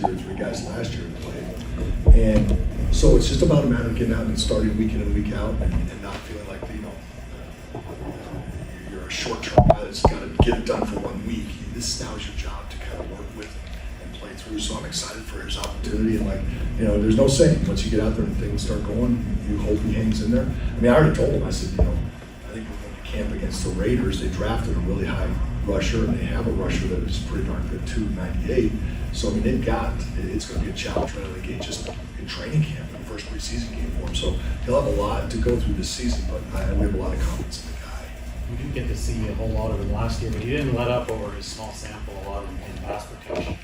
2 or 3 guys last year that played. And so it's just about a matter of getting out and starting week in and week out and not feeling like, you're a short-term guy that's got to get it done for 1 week. This now is your job to kind of work with and play through. So I'm excited for his opportunity. And there's no saying, once you get out there and things start going, you hope he hangs in there. I mean, I already told him, I said, I think we're going to camp against the Raiders. They drafted a really high rusher, and they have a rusher that is pretty darn good too, 98. So, I mean, it's going to be a challenge right out of the gate just in training camp, in the first preseason game for him. So he'll have a lot to go through this season, but we have a lot of confidence in the guy. We didn't get to see a whole lot of him last year, but he didn't let up over his small sample a lot in pass protection.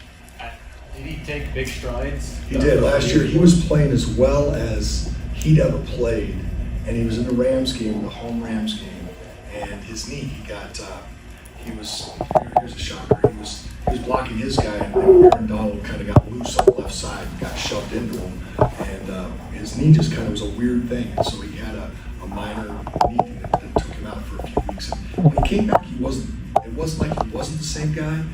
Did he take big strides? He did. Last year, he was playing as well as he'd ever played, and he was in the Rams game, the home Rams game, and his knee, here's a shocker, he was blocking his guy, and Aaron Donald kind of got loose on the left side and got shoved into him, and his knee just kind of was a weird thing, and so he had a minor knee thing that took him out for a few weeks. And when he came back, it wasn't like he wasn't the same guy,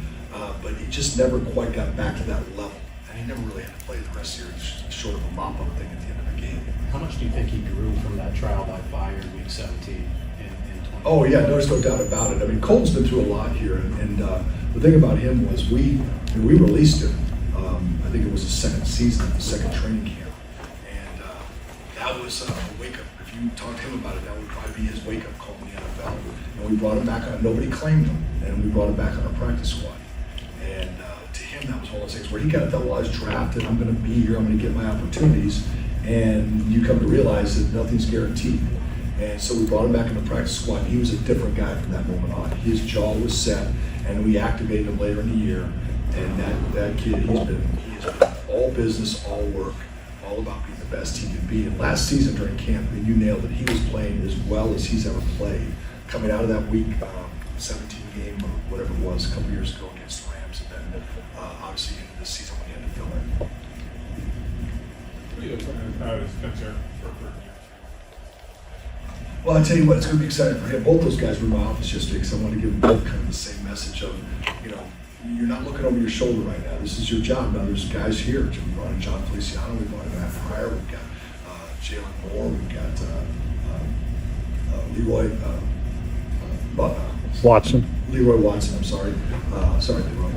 but he just never quite got back to that level, and he never really had to play the rest of the year. It's just short of a mop-up thing at the end of the game. How much do you think he grew from that trial by fire in week 17 in 20? Oh yeah, there's no doubt about it. I mean, Colton's been through a lot here, and the thing about him was we released him. I think it was the second season, the second training camp, and that was a wake-up. If you talk to him about it, that would probably be his wake-up call in the NFL. And we brought him back on. Nobody claimed him, and we brought him back on our practice squad. And to him, that was one of those things where he got that, well, I was drafted. I'm going to be here. I'm going to get my opportunities. And you come to realize that nothing's guaranteed. And so we brought him back in the practice squad. He was a different guy from that moment on. His jaw was set, and we activated him later in the year. And that kid, he has been all business, all work, all about being the best he can be. And last season during camp, and you nailed it, he was playing as well as he's ever played. Coming out of that week 17 game or whatever it was a couple years ago against the Rams, and then obviously into this season we had to fill in. What are you looking at as concern for Well, I tell you what, it's going to be exciting for him. Both those guys were in my office yesterday because I want to give them both kind of the same message of, you're not looking over your shoulder right now. This is your job. Now there's guys here. We brought in John Feliciano, we brought in Matt Fryer, we've got Jalen Moore, we've got Leroy Leroy Watson, I'm sorry. Sorry, Leroy.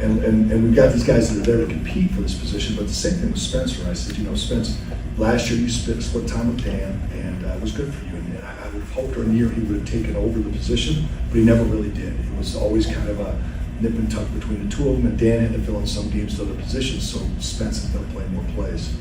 And we've got these guys that are there to compete for this position, but the same thing with Spencer. I said, Spence, last year you split time with Dan, and it was good for you. And I would have hoped during the year he would have taken over the position, but he never really did. It was always kind of a nip and tuck between the two of them, and Dan had to fill in some games to other positions, so Spence ended up playing more plays.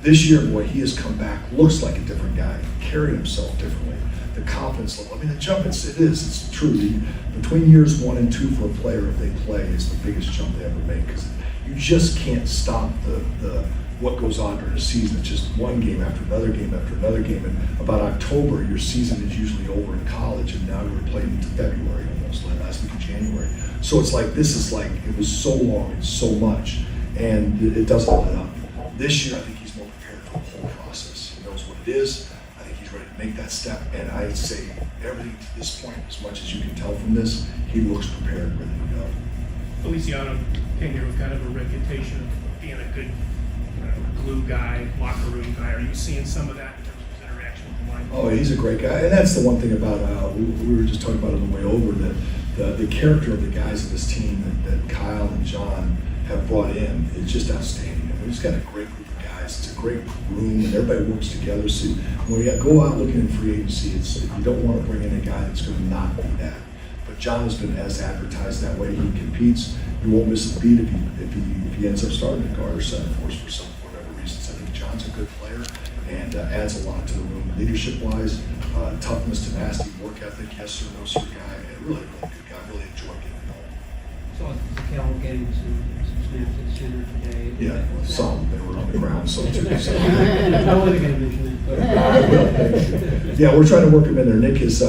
This year, boy, he has come back, looks like a different guy, carried himself differently. The confidence level, the jump, it's true. Between years 1 and 2 for a player, if they play, is the biggest jump they ever make, because you just can't stop the what goes on during a season. It's just one game after another game after another game, and about October, your season is usually over in college, and now we're playing into February almost, like last week of January. So it's like, it was so long and so much, and it doesn't let up. This year, I think he's more prepared for the whole process. He knows what it is. I think he's ready to make that step, and I'd say everything to this point, as much as you can tell from this, he looks prepared, ready to go. Feliciano came here with kind of a reputation of being a good glue guy, locker room guy. Are you seeing some of that in terms of his interaction with the line? Oh, he's a great guy, and that's the one thing about, we were just talking about on the way over, that the character of the guys of this team that Kyle and John have brought in is just outstanding. And we've just got a great group of guys. It's a great room, and everybody works together. So when we go out looking in free agency, you don't want to bring in a guy that's going to not be that. But John has been as advertised that way. He competes. You won't miss a beat if he ends up starting at guard or center for us for whatever reasons. I think John's a good player and adds a lot to the room, leadership-wise, toughness, tenacity, work ethic, yes sir, no sir guy. Really good guy. Really enjoyed getting to know him. So Cal getting some snaps at center today. Yeah, some. They were on the ground, so too. I wasn't going to mention that. I will. Yeah, we're trying to work him in there. Nick's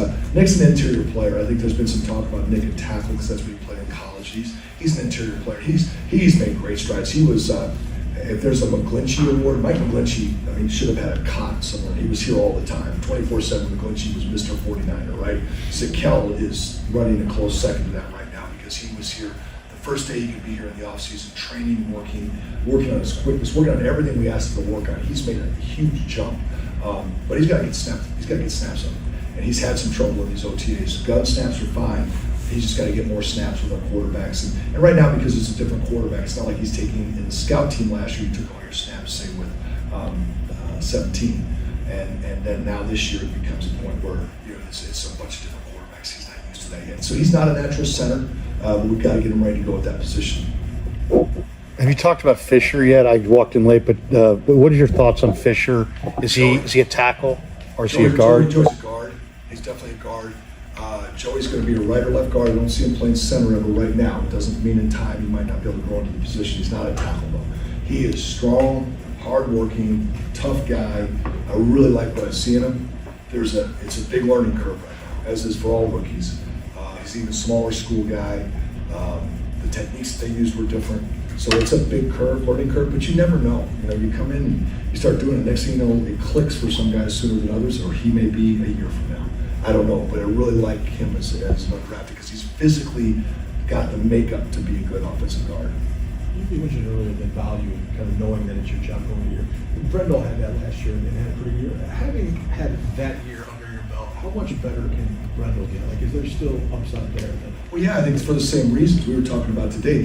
an interior player. I think there's been some talk about Nick and tackle because that's what he played in college. He's an interior player. He's made great strides. He was, if there's a McGlinchey award, Mike McGlinchey, he should have had a cot somewhere. He was here all the time. 24/7 McGlinchey was Mr. 49er, right? Zakel is running a close second to that right now because he was here the first day he could be here in the offseason, training, working on his quickness, working on everything we asked him to work on. He's made a huge jump, but he's got to get snaps. He's got to get snaps on him. And he's had some trouble in these OTAs. Gun snaps are fine. He's just got to get more snaps with our quarterbacks. And right now, because it's a different quarterback, it's not like he's taking, in the scout team last year, he took all your snaps, say with 17. And then now this year it becomes a point where it's a bunch of different quarterbacks. He's not used to that yet. So he's not a natural center, but we've got to get him ready to go at that position. Have you talked about Fisher yet? I walked in late, but what are your thoughts on Fisher? Is he a tackle or is he a guard? Joey's a guard. He's definitely a guard. Joey's going to be a right or left guard. I don't see him playing center ever right now. It doesn't mean in time he might not be able to grow into the position. He's not a tackle though. He is strong, hardworking, tough guy. I really like what I see in him. It's a big learning curve right now, as is for all rookies. He's even a smaller school guy. The techniques that they used were different. So it's a big learning curve, but you never know. You come in and you start doing it. Next thing you know, it clicks for some guys sooner than others, or he may be a year from now. I don't know, but I really like him as an undrafted because he's physically got the makeup to be a good offensive guard. You mentioned earlier the value of kind of knowing that it's your job going year. Brendel had that last year and had a pretty good year. Having had that year under your belt, how much better can Brendel get? Like, is there still upside there? Well, yeah, I think it's for the same reasons we were talking about today.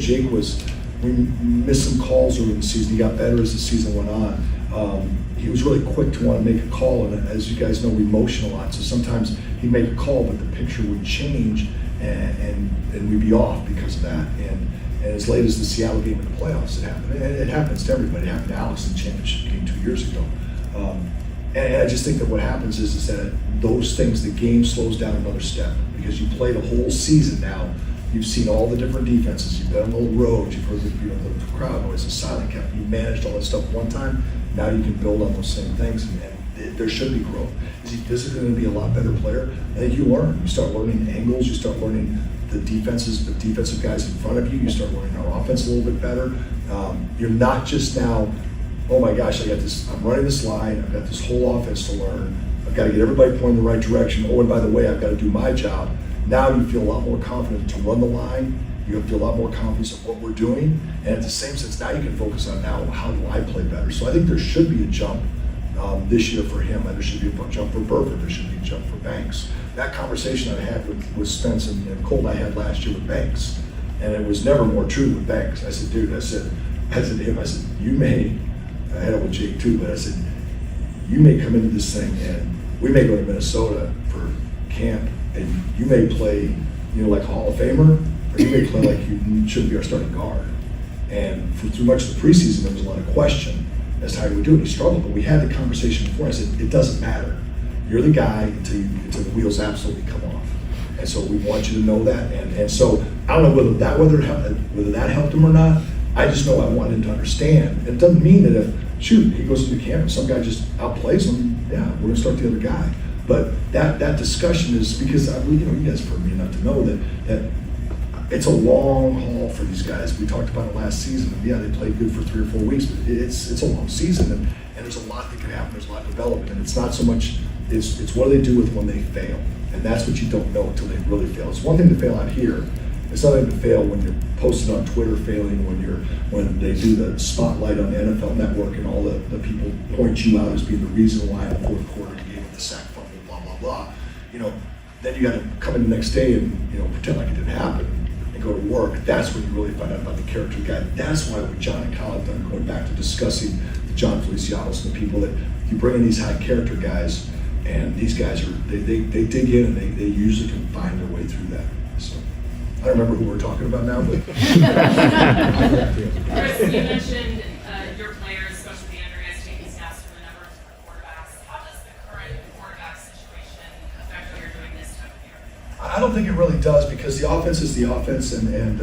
We missed some calls early in the season. He got better as the season went on. He was really quick to want to make a call, and as you guys know, we motion a lot. So sometimes he'd make a call, but the picture would change, and we'd be off because of that. And as late as the Seattle game in the playoffs, it happened. And it happens to everybody. It happened to Alex in the championship game 2 years ago. And I just think that what happens is that those things, the game slows down another step because you played a whole season now. You've seen all the different defenses. You've been on the road. You've heard the crowd noise, the silent count. You managed all that stuff one time. Now you can build on those same things, and there should be growth. Is he physically going to be a lot better player? I think you learn. You start learning angles. You start learning the defensive guys in front of you. You start learning our offense a little bit better. You're not just now, oh my gosh, I'm running this line. I've got this whole offense to learn. I've got to get everybody pointing in the right direction. Oh, and by the way, I've got to do my job. Now you feel a lot more confident to run the line. You feel a lot more confidence of what we're doing. And at the same sense, now you can focus on now how do I play better. So I think there should be a jump this year for him. And there should be a jump for Burford. There should be a jump for Banks. That conversation I had with Spence and Colt I had last year with Banks. And it was never more true with Banks. I said, dude, I said to him, you may, I had it with Jake too, but I said, you may come into this thing and we may go to Minnesota for camp and you may play, like Hall of Famer, or you may play like you shouldn't be our starting guard. And through much of the preseason, there was a lot of question as to how he would do it. He struggled, but we had the conversation before. I said, it doesn't matter. You're the guy until the wheels absolutely come off. And so we want you to know that. And so I don't know whether that helped him or not. I just know I wanted him to understand. It doesn't mean that if he goes into camp and some guy just outplays him, yeah, we're going to start the other guy. But that discussion is because you guys have heard me enough to know that it's a long haul for these guys. We talked about it last season. And yeah, they played good for 3 or 4 weeks, but it's a long season, and there's a lot that can happen. There's a lot of development, and it's not so much. It's what do they do with when they fail, and that's what you don't know until they really fail. It's one thing to fail out here. It's another thing to fail when you're posted on Twitter, failing when they do the spotlight on the NFL Network, and all the people point you out as being the reason why in the fourth quarter you gave up the sack fumble, blah blah blah. Then you got to come in the next day and pretend like it didn't happen. Go to work. That's when you really find out about the character of the guy. That's why with John and Kyle have done, going back to discussing the John Felicianos and the people that you bring in these high character guys, and these guys they dig in and they usually can find their way through that. So I don't remember who we're talking about now, but Chris, you mentioned your players, especially the undergrads, taking snaps from a number of different quarterbacks. How does the current quarterback situation affect what you're doing this time of year? I don't think it really does because the offense is the offense, and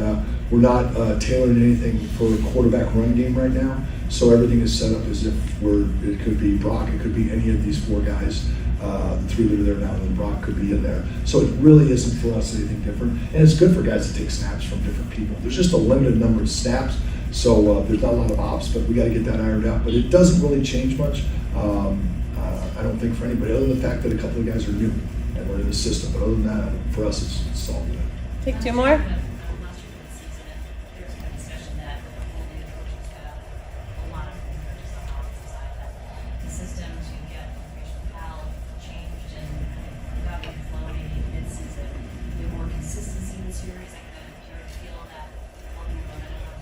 we're not tailoring anything for a quarterback run game right now. So everything is set up as if it could be Brock, it could be any of these 4 guys, the 3 that are there now, and then Brock could be in there. So it really isn't for us anything different. And it's good for guys to take snaps from different people. There's just a limited number of snaps, so there's not a lot of ops, but we got to get that ironed out. But it doesn't really change much, I don't think, for anybody, other than the fact that a couple of guys are new and we're in the system. But other than that, for us, it's all good. Take 2 more.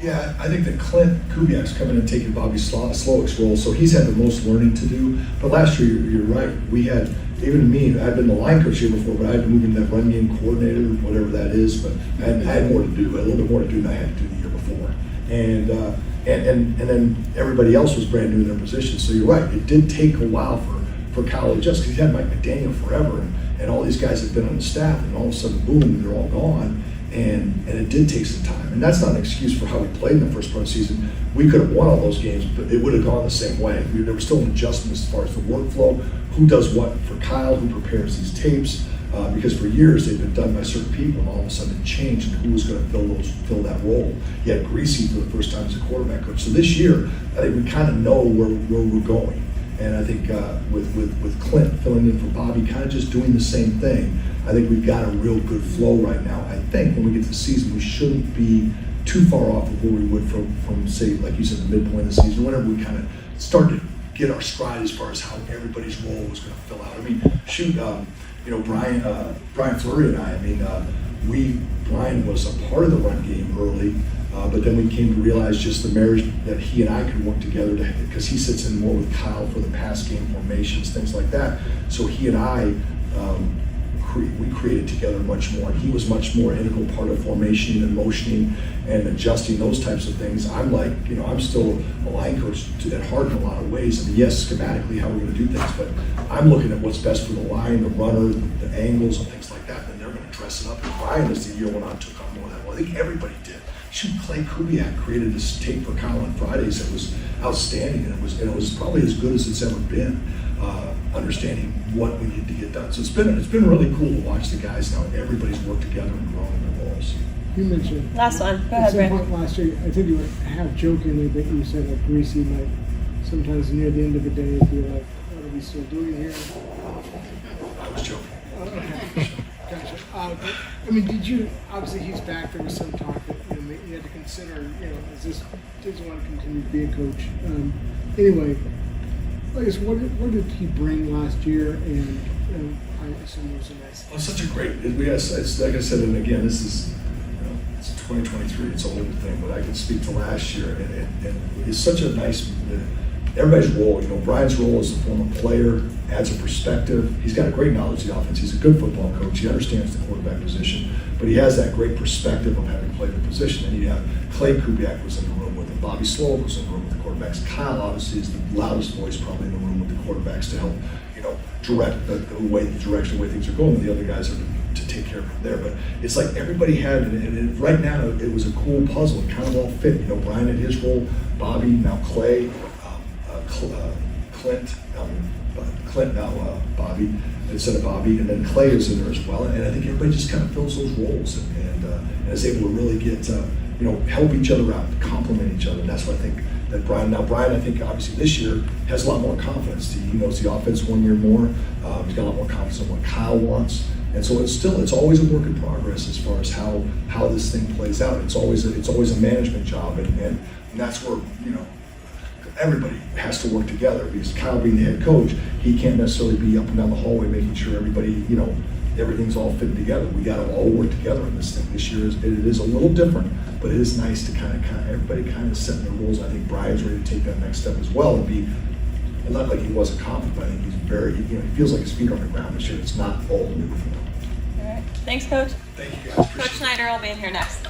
Yeah, I think that Clint Kubiak's coming and taking Bobby Slowick's role, so he's had the most learning to do. But last year, you're right, we had, even me, I'd been the line coach here before, but I'd been moving that run game coordinator, whatever that is, but I had more to do, a little bit more to do than I had to do the year before. And then everybody else was brand new in their position, so you're right, it did take a while for Kyle to adjust, because he's had Mike McDaniel forever, and all these guys have been on the staff, and all of a sudden, boom, they're all gone. And it did take some time. And that's not an excuse for how we played in the first part of the season. We could have won all those games, but it would have gone the same way. There was still an adjustment as far as the workflow, who does what for Kyle, who prepares these tapes, because for years they've been done by certain people, and all of a sudden it changed, and who was going to fill that role. You had Greasy for the first time as a quarterback coach. So this year, I think we kind of know where we're going. And I think with Clint filling in for Bobby, kind of just doing the same thing, I think we've got a real good flow right now. I think when we get to the season, we shouldn't be too far off of where we would from say, like you said, the midpoint of the season, whenever we kind of start to get our stride as far as how everybody's role was going to fill out. I mean, shoot, Brian Fleury and I Brian was a part of the run game early, but then we came to realize just the marriage that he and I could work together, because he sits in more with Kyle for the pass game formations, things like that. So he and I, we created together much more. He was much more integral part of formation and motioning and adjusting those types of things. I'm like, I'm still a line coach at heart in a lot of ways. I mean, yes, schematically how we're going to do things, but I'm looking at what's best for the line, the runner, the angles, and things like that. And they're going to dress it up. And Brian, as the year went on, took on more of that. Well, I think everybody did. Shoot, Clay Kubiak created this tape for Kyle on Fridays that was outstanding, and it was probably as good as it's ever been. Understanding what we need to get done. So it's been really cool to watch the guys now. Everybody's worked together and grown in their roles. You mentioned Last one. Go at ahead, some Brent. point last year, I think you were half jokingly, but you said that Greasy might sometimes near the end of the day be like, "What are we still doing here?" I was joking. Okay. Gotcha. I mean, did you? Obviously, he's back. There was some talk that you had to consider. Does he want to continue to be a coach? Anyway. I guess what did he bring last year, and I assume it was a nice. Well, it's such a great. It's like I said, and again, this is it's 2023. It's a older thing, but I can speak to last year, and it's such a nice. Everybody's role, Brian's role as a former player adds a perspective. He's got a great knowledge of the offense. He's a good football coach. He understands the quarterback position, but he has that great perspective of having played the position. And you have Clay Kubiak was in the room with him. Bobby Slowick was in the room with the quarterbacks. Kyle obviously is the loudest voice probably in the room with the quarterbacks to help, direct the direction, the way things are going. And the other guys are to take care of it there. But it's like everybody had, and right now it was a cool puzzle. It kind of all fit. Brian had his role, Bobby, now Clay, Clint now Bobby instead of Bobby, and then Clay is in there as well. And I think everybody just kind of fills those roles and is able to really get help each other out, complement each other. And that's what I think that Brian, I think obviously this year has a lot more confidence. He knows the offense 1 year more. He's got a lot more confidence in what Kyle wants. And so it's always a work in progress as far as how this thing plays out. It's always a management job, and that's where everybody has to work together, because Kyle being the head coach, he can't necessarily be up and down the hallway making sure everybody, everything's all fitting together. We got to all work together on this thing. This year it is a little different, but it is nice to kind of everybody kind of setting their roles. I think Brian's ready to take that next step as well and be, not like he wasn't confident, but I think he's very, he feels like his feet are on the ground this year. It's not all new for him. All right. Thanks, Coach. Thank you guys. Coach Schneider will be in here next.